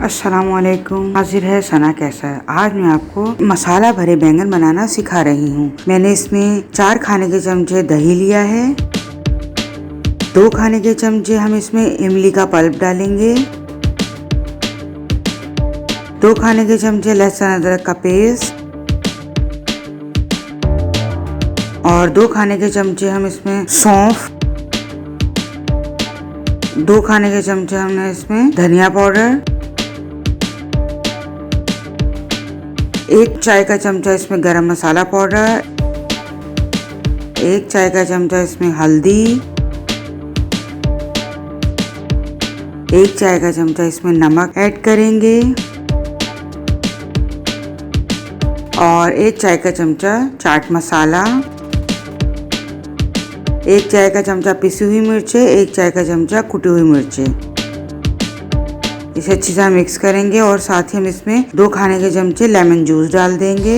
अस्सलामुअलैकुम। हाजिर है सना कैसा है। आज मैं आपको मसाला भरे बैंगन बनाना सिखा रही हूँ। मैंने इसमें 4 खाने के चमचे दही लिया है। 2 खाने के चमचे हम इसमें इमली का पल्प डालेंगे। 2 खाने के चमचे लहसुन अदरक का पेस्ट और 2 खाने के चमचे हम इसमें सौंफ, 2 खाने के चमचे हमने इसमें धनिया पाउडर, 1 चाय का चमचा इसमें गरम मसाला पाउडर, 1 चाय का चमचा इसमें हल्दी, 1 चाय का चमचा इसमें नमक ऐड करेंगे और 1 चाय का चमचा चाट मसाला, 1 चाय का चमचा पिसी हुई मिर्चें, 1 चाय का चमचा कुटी हुई मिर्चें। इसे अच्छी तरह मिक्स करेंगे और साथ ही हम इसमें 2 खाने के चमचे लेमन जूस डाल देंगे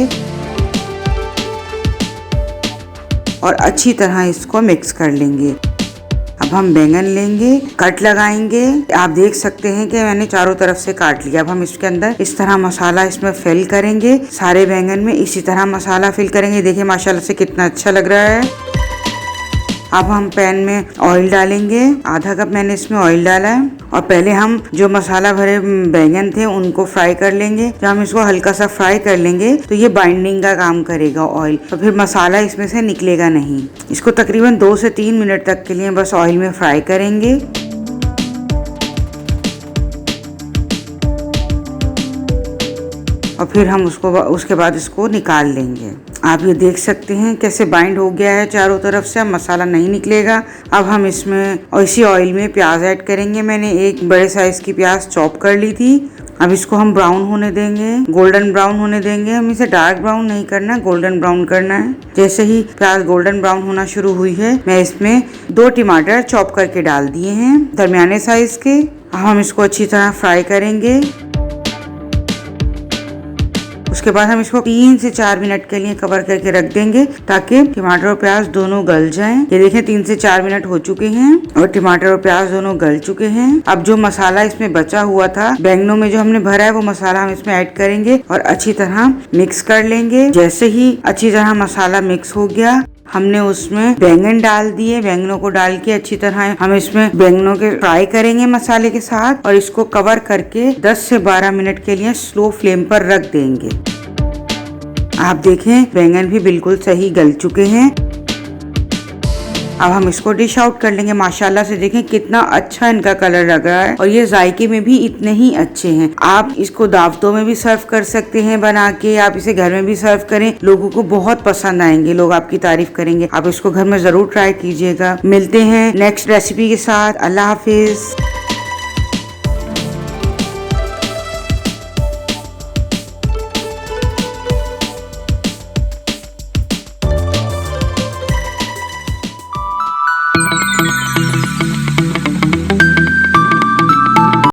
और अच्छी तरह इसको मिक्स कर लेंगे। अब हम बैंगन लेंगे, कट लगाएंगे। आप देख सकते हैं कि मैंने चारों तरफ से काट लिया। अब हम इसके अंदर इस तरह मसाला इसमें फिल करेंगे। सारे बैंगन में इसी तरह मसाला फिल करेंगे। देखिए माशाल्लाह से कितना अच्छा लग रहा है। अब हम पैन में ऑयल डालेंगे। आधा कप मैंने इसमें ऑयल डाला है और पहले हम जो मसाला भरे बैंगन थे उनको फ्राई कर लेंगे। जब हम इसको हल्का सा फ्राई कर लेंगे तो ये बाइंडिंग का काम करेगा ऑयल, तो फिर मसाला इसमें से निकलेगा नहीं। इसको तकरीबन 2 से 3 मिनट तक के लिए बस ऑयल में फ्राई करेंगे। और फिर हम उसके बाद इसको निकाल लेंगे। आप ये देख सकते हैं कैसे बाइंड हो गया है चारों तरफ से। अब मसाला नहीं निकलेगा। अब हम इसमें इसी ऑयल में प्याज ऐड करेंगे। मैंने एक बड़े साइज की प्याज चॉप कर ली थी। अब इसको हम ब्राउन होने देंगे, गोल्डन ब्राउन होने देंगे। हम इसे डार्क ब्राउन नहीं करना, गोल्डन ब्राउन करना है। जैसे ही प्याज गोल्डन ब्राउन होना शुरू हुई है, मैं इसमें 2 टमाटर चॉप करके डाल दिए हैं, दरमियाने साइज के। अब हम इसको अच्छी तरह फ्राई करेंगे। उसके बाद हम इसको 3 से 4 मिनट के लिए कवर करके रख देंगे ताकि टमाटर और प्याज दोनों गल जाएं। ये देखें 3 से 4 मिनट हो चुके हैं और टमाटर और प्याज दोनों गल चुके हैं। अब जो मसाला इसमें बचा हुआ था बैंगनों में जो हमने भरा है, वो मसाला हम इसमें ऐड करेंगे और अच्छी तरह मिक्स कर लेंगे। जैसे ही अच्छी तरह मसाला मिक्स हो गया, हमने उसमें बैंगन डाल दिए। बैंगनों को डाल के अच्छी तरह हम इसमें बैंगनों के फ्राई करेंगे मसाले के साथ और इसको कवर करके 10 से 12 मिनट के लिए स्लो फ्लेम पर रख देंगे। आप देखें बैंगन भी बिल्कुल सही गल चुके हैं। अब हम इसको डिश आउट कर लेंगे। माशाल्लाह से देखें कितना अच्छा इनका कलर लग रहा है और ये जायके में भी इतने ही अच्छे हैं। आप इसको दावतों में भी सर्व कर सकते हैं बना के, आप इसे घर में भी सर्व करें, लोगों को बहुत पसंद आएंगे, लोग आपकी तारीफ करेंगे। आप इसको घर में जरूर ट्राई कीजिएगा। मिलते हैं नेक्स्ट रेसिपी के साथ। अल्लाह हाफिज।